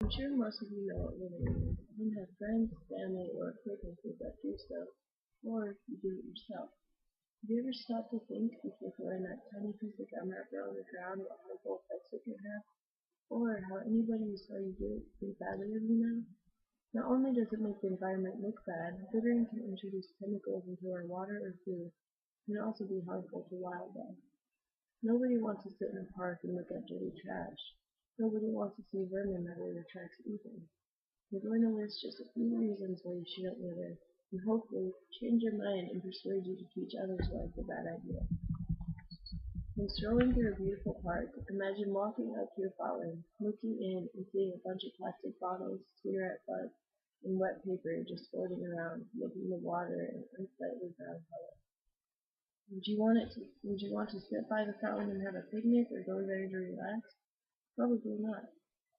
I'm sure most of you know what littering is and have friends, family, or acquaintances that do so, or you do it yourself. Have you ever stopped to think before throwing that tiny piece of gum wrapper on the ground what harmful effects it could have? Or how anybody who saw you do it think badly of you now? Not only does it make the environment look bad, littering can introduce chemicals into our water or food, and can also be harmful to wildlife. Nobody wants to sit in a park and look at dirty trash. Nobody wants to see vermin that their tracks eaten. We're going to list just a few reasons why you shouldn't litter, and hopefully change your mind and persuade you to teach others why it's a bad idea. When strolling through a beautiful park, imagine walking up to a fountain, looking in and seeing a bunch of plastic bottles, cigarette butts, and wet paper just floating around, making the water an unsightly brown color. Would you want to sit by the fountain and have a picnic or go there to relax? Probably not.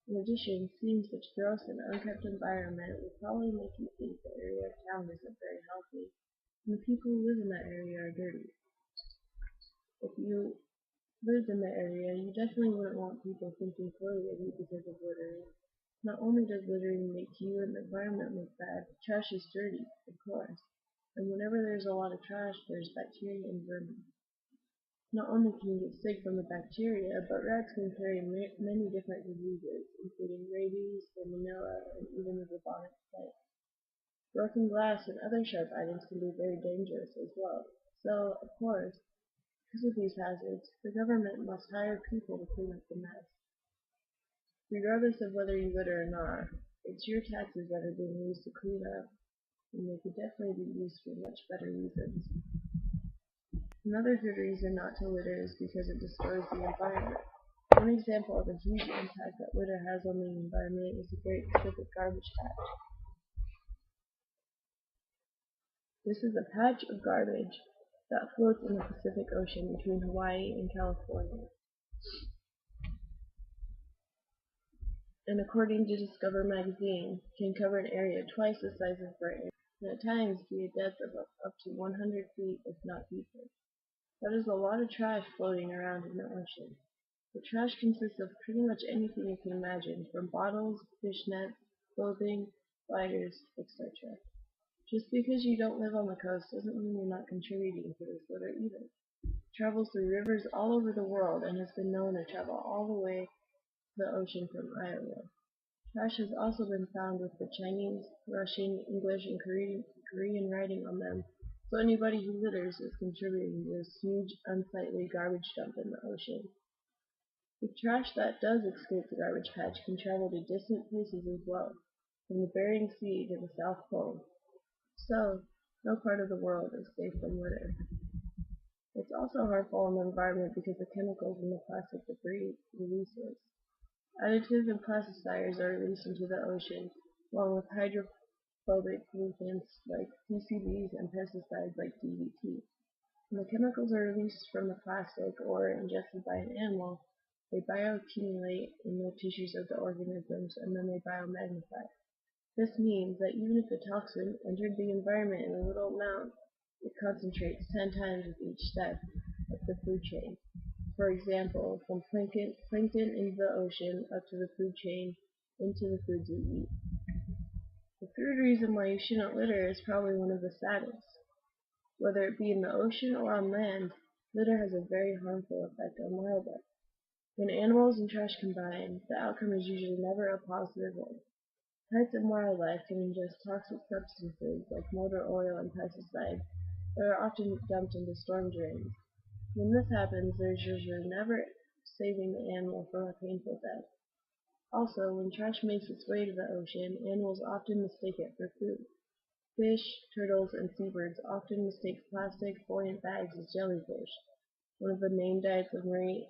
In addition, seeing such gross and unkept environment would probably make you think the area of town isn't very healthy, and the people who live in that area are dirty. If you lived in the area, you definitely wouldn't want people thinking poorly of you because of littering. Not only does littering make you and the environment look bad, trash is dirty, of course, and whenever there's a lot of trash, there's bacteria and vermin. Not only can you get sick from the bacteria, but rats can carry many different diseases, including rabies, salmonella, and even the bubonic plague. Broken glass and other sharp items can be very dangerous as well. So, of course, because of these hazards, the government must hire people to clean up the mess. Regardless of whether you litter or not, it's your taxes that are being used to clean up, and they could definitely be used for much better reasons. Another good reason not to litter is because it destroys the environment. One example of a huge impact that litter has on the environment is the Great Pacific Garbage Patch. This is a patch of garbage that floats in the Pacific Ocean between Hawaii and California, and according to Discover magazine, can cover an area twice the size of Britain, and at times be a depth of up to 100 feet, if not deeper. That is a lot of trash floating around in the ocean. The trash consists of pretty much anything you can imagine, from bottles, fish nets, clothing, lighters, etc. Just because you don't live on the coast doesn't mean you're not contributing to this litter either. It travels through rivers all over the world and has been known to travel all the way to the ocean from Iowa. Trash has also been found with the Chinese, Russian, English, and Korean writing on them, so anybody who litters is contributing to this huge, unsightly garbage dump in the ocean. The trash that does escape the garbage patch can travel to distant places as well, from the Bering Sea to the South Pole. So, no part of the world is safe from litter. It's also harmful on the environment because the chemicals in the plastic debris releases. Additives and plasticides are released into the ocean, along with hydrophobic pollutants like PCBs and pesticides like DDT. When the chemicals are released from the plastic or ingested by an animal, they bioaccumulate in the tissues of the organisms and then they biomagnify. This means that even if the toxin entered the environment in a little amount, it concentrates 10 times with each step of the food chain. For example, from plankton into the ocean up to the food chain into the foods we eat. The third reason why you shouldn't litter is probably one of the saddest. Whether it be in the ocean or on land, litter has a very harmful effect on wildlife. When animals and trash combine, the outcome is usually never a positive one. Pets and wildlife can ingest toxic substances like motor oil and pesticides that are often dumped into storm drains. When this happens, there's usually never saving the animal from a painful death. Also, when trash makes its way to the ocean, animals often mistake it for food. Fish, turtles, and seabirds often mistake plastic buoyant bags as jellyfish, one of the main diets of marine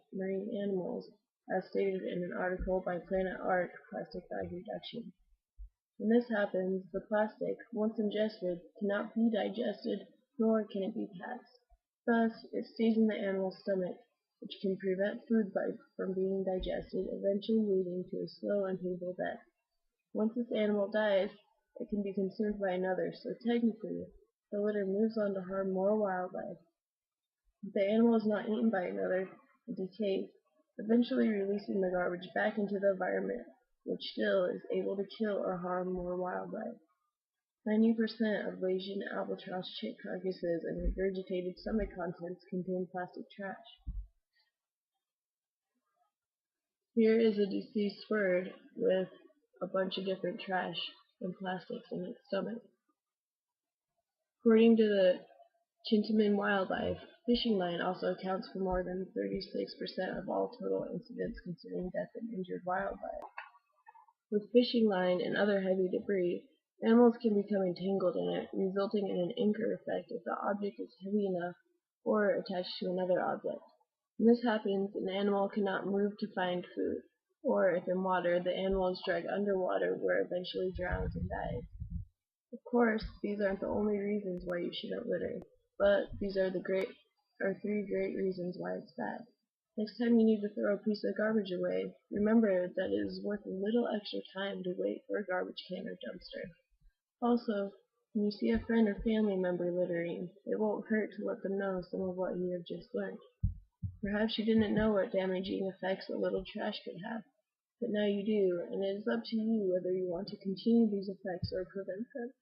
animals, as stated in an article by Planet Ark, Plastic Bag Reduction. When this happens, the plastic, once ingested, cannot be digested, nor can it be passed. Thus, it stays in the animal's stomach, which can prevent food from being digested, eventually leading to a slow and painful death. Once this animal dies, it can be consumed by another, so technically, the litter moves on to harm more wildlife. If the animal is not eaten by another, it decays, eventually releasing the garbage back into the environment, which still is able to kill or harm more wildlife. 90% of Asian albatross chick carcasses and regurgitated stomach contents contain plastic trash. Here is a deceased bird with a bunch of different trash and plastics in its stomach. According to the Chintamani Wildlife, fishing line also accounts for more than 36% of all total incidents concerning death and injured wildlife. With fishing line and other heavy debris, animals can become entangled in it, resulting in an anchor effect if the object is heavy enough or attached to another object. When this happens, an animal cannot move to find food, or if in water, the animal is dragged underwater where it eventually drowns and dies. Of course, these aren't the only reasons why you shouldn't litter, but these are three great reasons why it's bad. Next time you need to throw a piece of garbage away, remember that it is worth a little extra time to wait for a garbage can or dumpster. Also, when you see a friend or family member littering, it won't hurt to let them know some of what you have just learned. Perhaps you didn't know what damaging effects a little trash could have, but now you do, and it is up to you whether you want to continue these effects or prevent them.